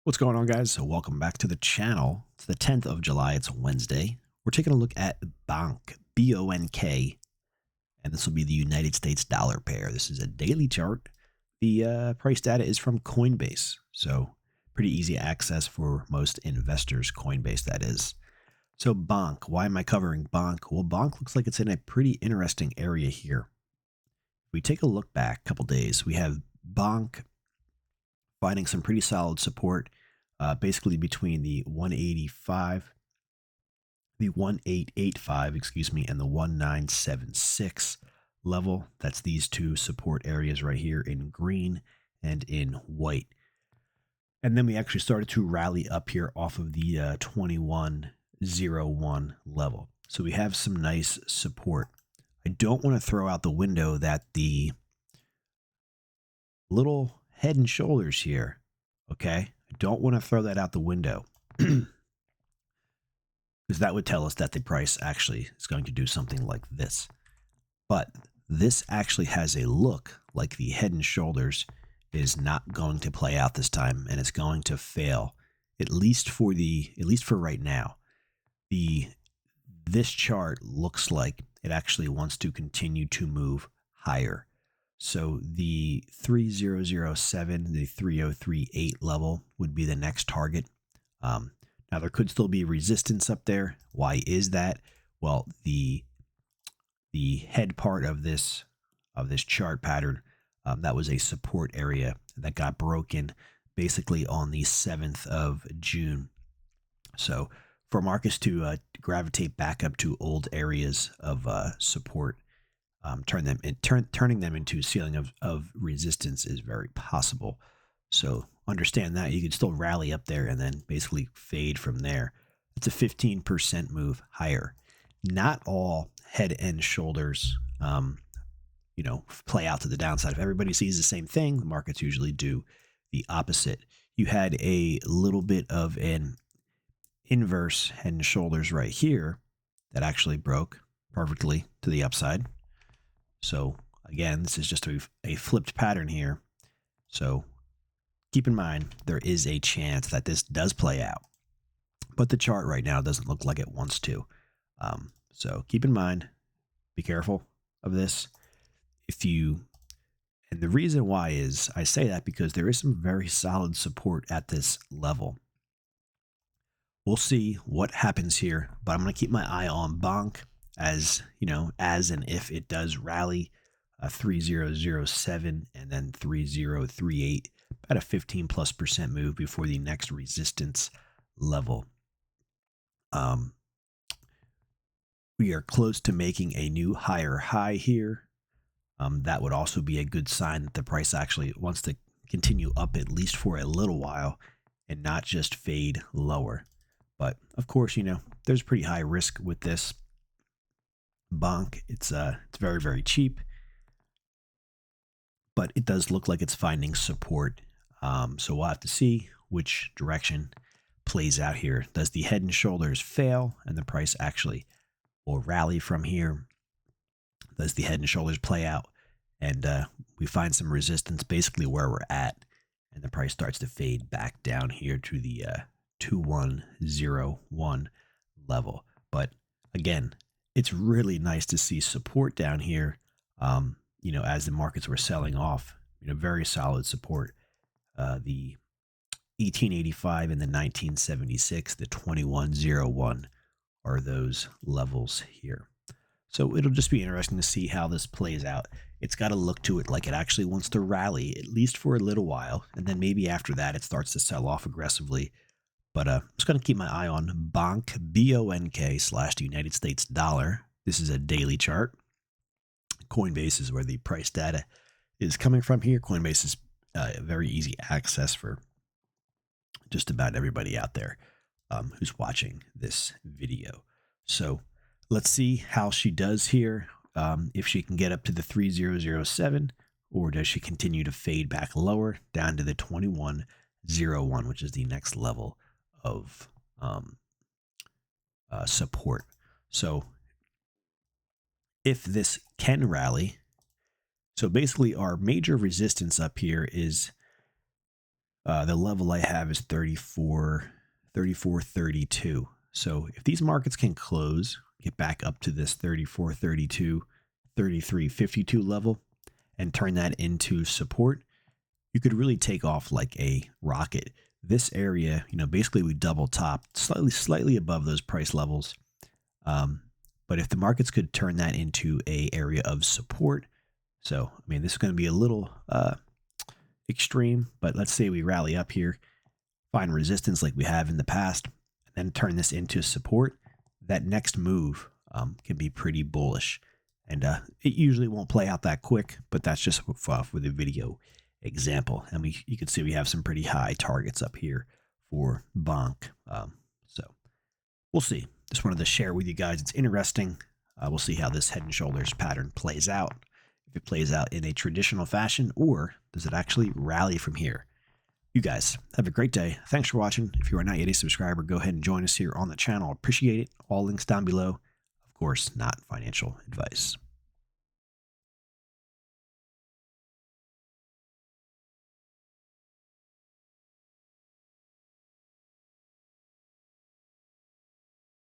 What's going on, guys? So welcome back to the channel. It's the 10th of July. It's Wednesday. We're taking a look at Bonk, B-O-N-K, and this will be the United States dollar pair. This is a daily chart. The price data is from Coinbase, so pretty easy access for most investors, Coinbase that is. So Bonk, why am I covering Bonk? Well, Bonk looks like it's in a pretty interesting area here. If we take a look back a couple days, we have Bonk finding some pretty solid support, basically between the 1885, excuse me, and the 1976 level. That's these two support areas right here in green and in white. And then we actually started to rally up here off of the 2101 level. So we have some nice support. I don't want to throw out the window that the little head and shoulders here, okay? I don't want to throw that out the window because that would tell us that the price actually is going to do something like this. But this actually has a look like the head and shoulders is not going to play out this time, and it's going to fail, at least for right now. This chart looks like it actually wants to continue to move higher. So the 3007, the 3038 level would be the next target. Now there could still be resistance up there. Why is that? Well, the head part of this chart pattern, that was a support area that got broken basically on the 7th of June. So for markets to gravitate back up to old areas of support, turning them into a ceiling of resistance is very possible. So understand that you could still rally up there and then basically fade from there. It's a 15% move higher. Not all head and shoulders, play out to the downside. If everybody sees the same thing, the markets usually do the opposite. You had a little bit of an inverse head and shoulders right here that actually broke perfectly to the upside. So again, this is just a flipped pattern here. So keep in mind, there is a chance that this does play out, but the chart right now doesn't look like it wants to. So keep in mind, be careful of this. And the reason why is I say that because there is some very solid support at this level. We'll see what happens here, but I'm going to keep my eye on Bonk as and if it does rally 3007 and then 3038, about a 15+% move before the next resistance level. We are close to making a new higher high here. That would also be a good sign that the price actually wants to continue up at least for a little while and not just fade lower. But of course, there's pretty high risk with this Bonk. It's very, very cheap, but it does look like it's finding support. So we'll have to see which direction plays out here. Does the head and shoulders fail and the price actually will rally from here? Does the head and shoulders play out and we find some resistance basically where we're at, and the price starts to fade back down here to the 2101 level? But again, it's really nice to see support down here, as the markets were selling off, very solid support. The 1885 and the 1976, the 2101 are those levels here. So it'll just be interesting to see how this plays out. It's got to look to it like it actually wants to rally, at least for a little while, and then maybe after that it starts to sell off aggressively. But I'm just going to keep my eye on Bonk, B-O-N-K / the United States dollar. This is a daily chart. Coinbase is where the price data is coming from here. Coinbase is very easy access for just about everybody out there who's watching this video. So let's see how she does here. If she can get up to the 3007, or does she continue to fade back lower down to the 2101, which is the next level of support. So if this can rally, so basically our major resistance up here is The level I have is 34.32. So if these markets can close, get back up to this 34.32, 33.52 level, and turn that into support, you could really take off like a rocket. This area, basically we double top, slightly above those price levels. But if the markets could turn that into a area of support, so I mean, this is going to be a little extreme, but let's say we rally up here, find resistance like we have in the past, and then turn this into support. That next move can be pretty bullish, and it usually won't play out that quick, but that's just for the video example. And you can see we have some pretty high targets up here for Bonk. So we'll see. Just wanted to share with you guys. It's interesting. We'll see how this head and shoulders pattern plays out. If it plays out in a traditional fashion, or does it actually rally from here? You guys have a great day. Thanks for watching. If you are not yet a subscriber, go ahead and join us here on the channel. Appreciate it. All links down below. Of course, not financial advice.